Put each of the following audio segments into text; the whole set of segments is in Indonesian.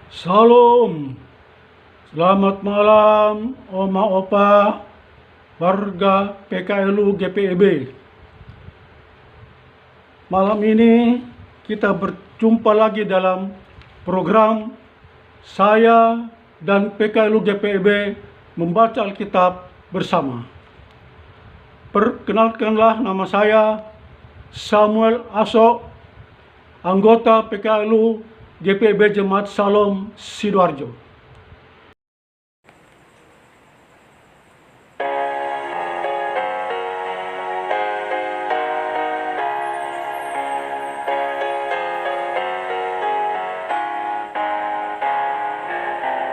Salam, selamat malam Oma Opa, warga PKLU GPEB. Malam ini kita berjumpa lagi dalam program saya dan PKLU GPEB membaca Alkitab bersama. Perkenalkanlah, nama saya Samuel Aso, anggota PKLU GPEB Jemaat Salom Sidoarjo.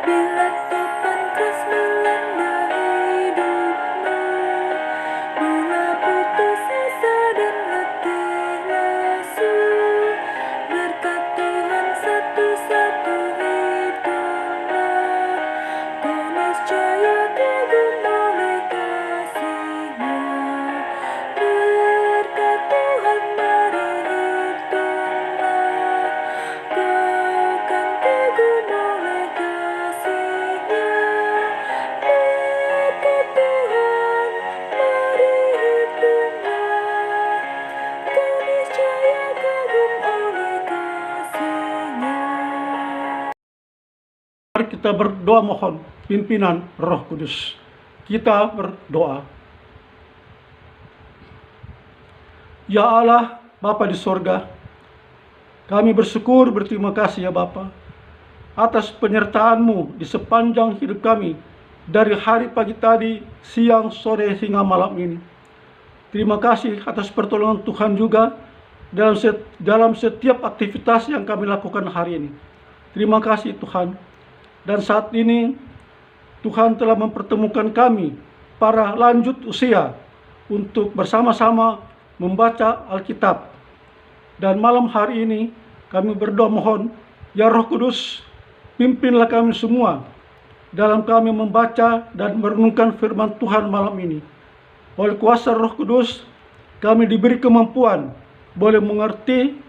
Bila topan keras melanda hidupmu, bila putus asa dan letih lesu, berkat Tuhan satu-satu hitunglah, kau niscaya kagum oleh kasih-Nya. Berkat Tuhan mari hitunglah, kau kan kagum oleh kasih-Nya. Berkat Tuhan mari hitunglah, kau niscaya kagum oleh kasih-Nya. Mari kita berdoa mohon pimpinan Roh Kudus. Kita berdoa. Ya Allah, Bapa di sorga, kami bersyukur, berterima kasih ya Bapa, atas penyertaan-Mu di sepanjang hidup kami, dari hari pagi tadi, siang, sore, hingga malam ini. Terima kasih atas pertolongan Tuhan juga dalam setiap aktivitas yang kami lakukan hari ini. Terima kasih Tuhan. Dan saat ini Tuhan telah mempertemukan kami, para lanjut usia, untuk bersama-sama membaca Alkitab. Dan malam hari ini kami berdoa mohon, ya Roh Kudus, pimpinlah kami semua dalam kami membaca dan merenungkan firman Tuhan malam ini. Oleh kuasa Roh Kudus, kami diberi kemampuan boleh mengerti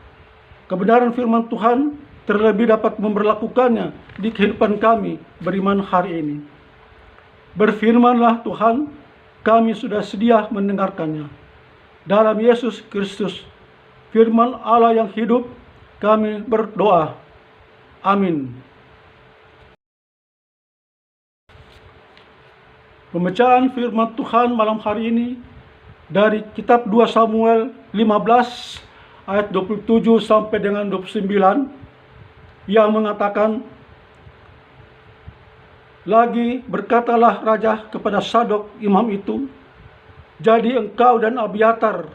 kebenaran firman Tuhan, terlebih dapat memberlakukannya di kehidupan kami beriman hari ini. Berfirmanlah Tuhan, kami sudah sedia mendengarkannya. Dalam Yesus Kristus, firman Allah yang hidup, kami berdoa. Amin. Pembacaan firman Tuhan malam hari ini dari kitab 2 Samuel 15 ayat 27 sampai dengan 29 yang mengatakan, lagi berkatalah raja kepada Sadok imam itu, jadi engkau dan Abiatar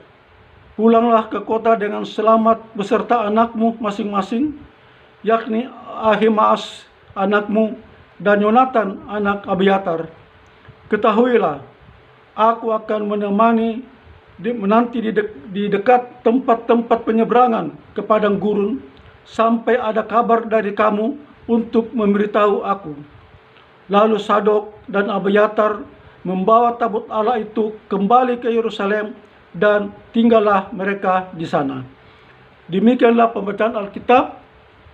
pulanglah ke kota dengan selamat beserta anakmu masing-masing, yakni Ahimaas anakmu dan Yonatan anak Abiatar. Ketahuilah, aku akan menemani menanti di dekat tempat-tempat penyeberangan ke padang gurun, sampai ada kabar dari kamu untuk memberitahu aku. Lalu Sadok dan Abiatar membawa tabut Allah itu kembali ke Yerusalem, dan tinggallah mereka di sana. Demikianlah pembacaan Alkitab.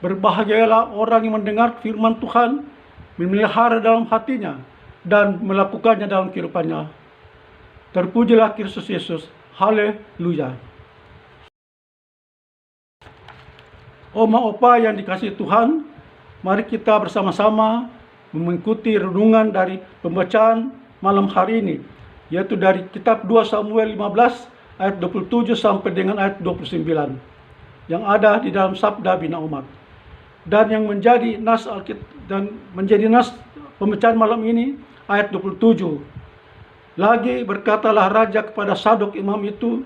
Berbahagialah orang yang mendengar firman Tuhan, memelihara dalam hatinya, dan melakukannya dalam kehidupannya. Terpujilah Kristus Yesus. Haleluya. Oma Opa yang dikasihi Tuhan, mari kita bersama-sama mengikuti renungan dari pembacaan malam hari ini, yaitu dari kitab 2 Samuel 15 ayat 27 sampai dengan ayat 29 yang ada di dalam Sabda Bina Umat. Dan yang menjadi nas pembacaan malam ini ayat 27. Lagi berkatalah raja kepada Sadok imam itu,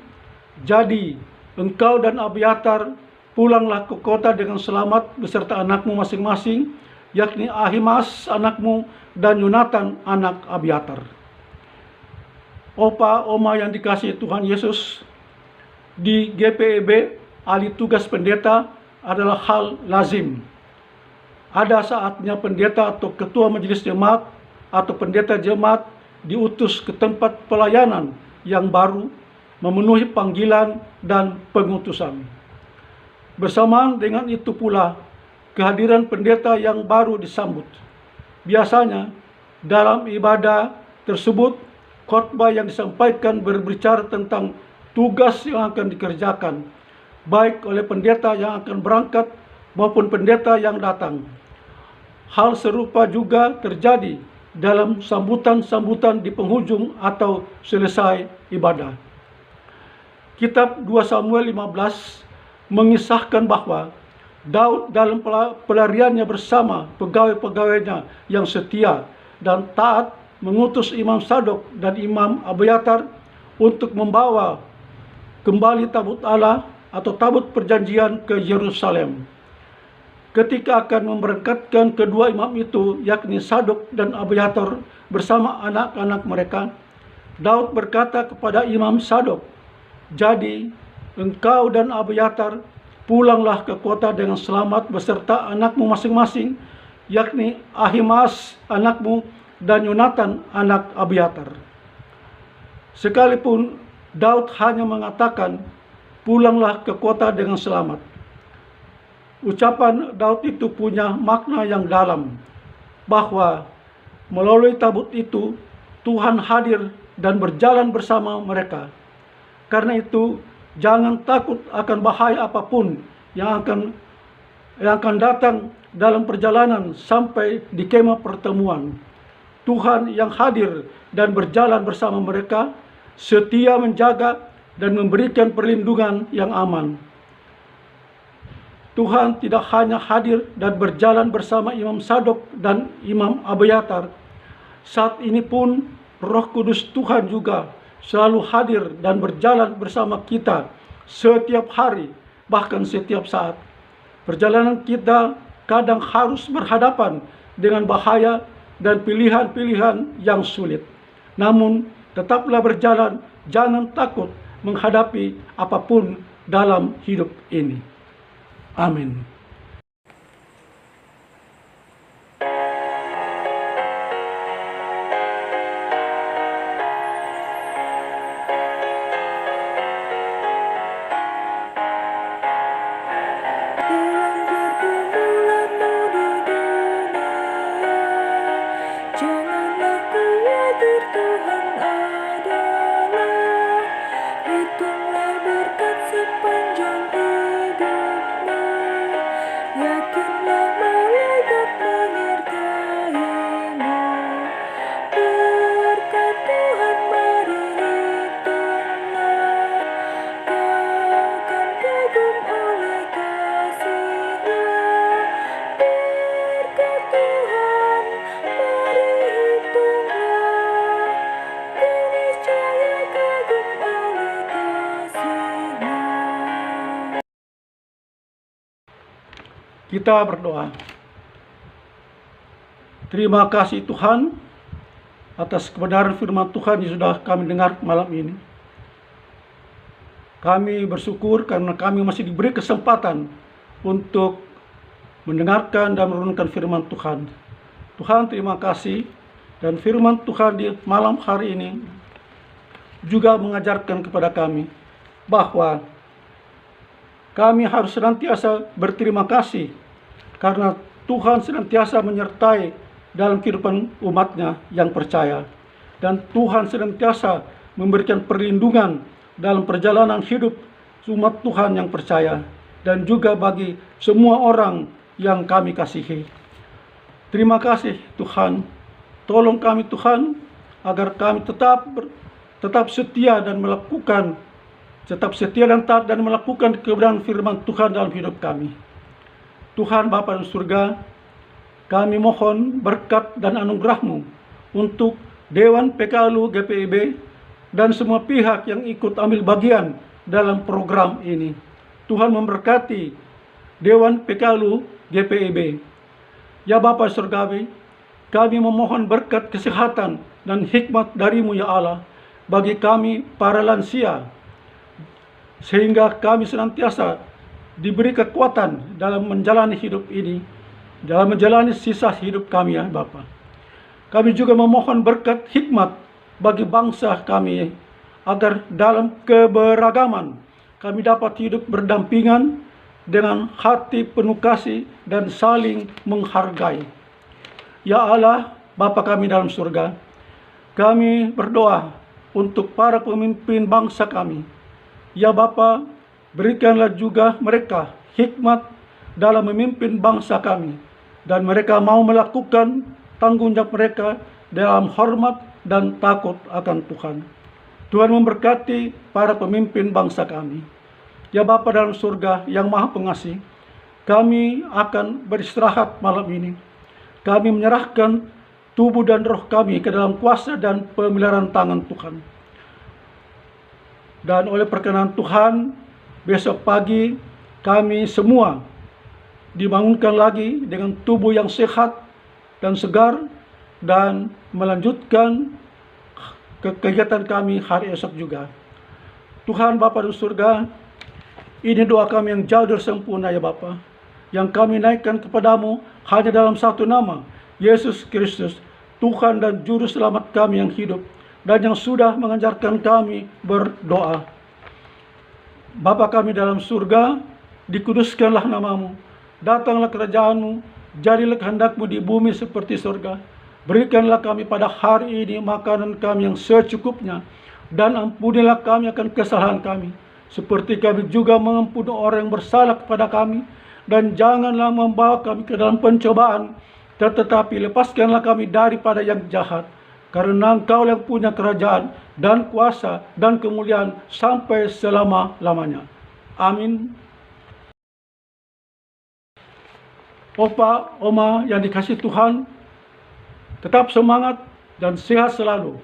jadi engkau dan Abiatar pulanglah ke kota dengan selamat beserta anakmu masing-masing, yakni Ahimaas anakmu dan Yonatan anak Abiatar. Opa, Oma yang dikasihi Tuhan Yesus, di GPEB alih tugas pendeta adalah hal lazim. Ada saatnya pendeta atau ketua majelis jemaat atau pendeta jemaat diutus ke tempat pelayanan yang baru, memenuhi panggilan dan pengutusan. Bersamaan dengan itu pula, kehadiran pendeta yang baru disambut. Biasanya dalam ibadah tersebut, khotbah yang disampaikan berbicara tentang tugas yang akan dikerjakan, baik oleh pendeta yang akan berangkat maupun pendeta yang datang. Hal serupa juga terjadi dalam sambutan-sambutan di penghujung atau selesai ibadah. Kitab 2 Samuel 15 mengisahkan bahwa Daud dalam pelariannya bersama pegawai-pegawainya yang setia dan taat mengutus Imam Sadok dan Imam Abiatar untuk membawa kembali tabut Allah atau tabut perjanjian ke Yerusalem. Ketika akan memberangkatkan kedua imam itu, yakni Sadok dan Abiatar bersama anak-anak mereka, Daud berkata kepada Imam Sadok, "Jadi engkau dan Abiatar pulanglah ke kota dengan selamat beserta anakmu masing-masing, yakni Ahimaas anakmu dan Yonatan anak Abiatar." Sekalipun Daud hanya mengatakan, "Pulanglah ke kota dengan selamat," ucapan Daud itu punya makna yang dalam, bahwa melalui tabut itu Tuhan hadir dan berjalan bersama mereka. Karena itu, jangan takut akan bahaya apapun yang akan datang dalam perjalanan sampai di kemah pertemuan. Tuhan yang hadir dan berjalan bersama mereka, setia menjaga dan memberikan perlindungan yang aman. Tuhan tidak hanya hadir dan berjalan bersama Imam Sadok dan Imam Abiatar. Saat ini pun Roh Kudus Tuhan juga selalu hadir dan berjalan bersama kita setiap hari, bahkan setiap saat. Perjalanan kita kadang harus berhadapan dengan bahaya dan pilihan-pilihan yang sulit. Namun, tetaplah berjalan, jangan takut menghadapi apapun dalam hidup ini. Amin. Dalam pergumulanmu di dunia, janganlah khawatir, Tuhan adalah. Hitunglah berkat sepanjang hidupmu, yakinlah malaikat menyertaimu. Berkat Tuhan mari hitunglah, kau akan kagum oleh kasih-Nya. Berkat Tuhan mari hitunglah, kau niscaya kagum oleh kasih-Nya. Kita berdoa. Terima kasih Tuhan atas kebenaran firman Tuhan yang sudah kami dengar malam ini. Kami bersyukur karena kami masih diberi kesempatan untuk mendengarkan dan merenungkan firman Tuhan. Tuhan, terima kasih. Dan firman Tuhan di malam hari ini juga mengajarkan kepada kami bahwa kami harus senantiasa berterima kasih karena Tuhan senantiasa menyertai dalam kehidupan umat-Nya yang percaya. Dan Tuhan senantiasa memberikan perlindungan dalam perjalanan hidup umat Tuhan yang percaya. Dan juga bagi semua orang yang kami kasihi. Terima kasih Tuhan. Tolong kami Tuhan agar kami tetap setia dan taat dan melakukan kebenaran firman Tuhan dalam hidup kami. Tuhan Bapa di surga, kami mohon berkat dan anugerah-Mu untuk Dewan PKLU GPIB dan semua pihak yang ikut ambil bagian dalam program ini. Tuhan memberkati Dewan PKLU GPIB. Ya Bapa Surgawi, kami memohon berkat kesehatan dan hikmat dari-Mu ya Allah bagi kami para lansia, sehingga kami senantiasa diberi kekuatan dalam menjalani hidup ini, dalam menjalani sisa hidup kami ya Bapa. Kami juga memohon berkat hikmat bagi bangsa kami, agar dalam keberagaman kami dapat hidup berdampingan dengan hati penuh kasih dan saling menghargai. Ya Allah, Bapa kami dalam surga, kami berdoa untuk para pemimpin bangsa kami. Ya Bapa, berikanlah juga mereka hikmat dalam memimpin bangsa kami, dan mereka mau melakukan tanggung jawab mereka dalam hormat dan takut akan Tuhan. Tuhan memberkati para pemimpin bangsa kami. Ya Bapa dalam surga yang Maha Pengasih, kami akan beristirahat malam ini. Kami menyerahkan tubuh dan roh kami ke dalam kuasa dan pemeliharaan tangan Tuhan. Dan oleh perkenan Tuhan, besok pagi kami semua dibangunkan lagi dengan tubuh yang sehat dan segar, dan melanjutkan kegiatan kami hari esok juga. Tuhan Bapa di surga, ini doa kami yang jauh dari sempurna ya Bapa, yang kami naikkan kepadamu hanya dalam satu nama, Yesus Kristus, Tuhan dan Juru Selamat kami yang hidup, dan yang sudah mengajarkan kami berdoa. Bapa kami dalam surga, dikuduskanlah namamu, datanglah kerajaanmu, jadilah kehendakmu di bumi seperti surga. Berikanlah kami pada hari ini makanan kami yang secukupnya, dan ampunilah kami akan kesalahan kami, seperti kami juga mengampuni orang yang bersalah kepada kami. Dan janganlah membawa kami ke dalam pencobaan, tetapi lepaskanlah kami daripada yang jahat. Karena Engkau yang punya kerajaan dan kuasa dan kemuliaan sampai selama-lamanya. Amin. Opa, Oma yang dikasihi Tuhan, tetap semangat dan sehat selalu.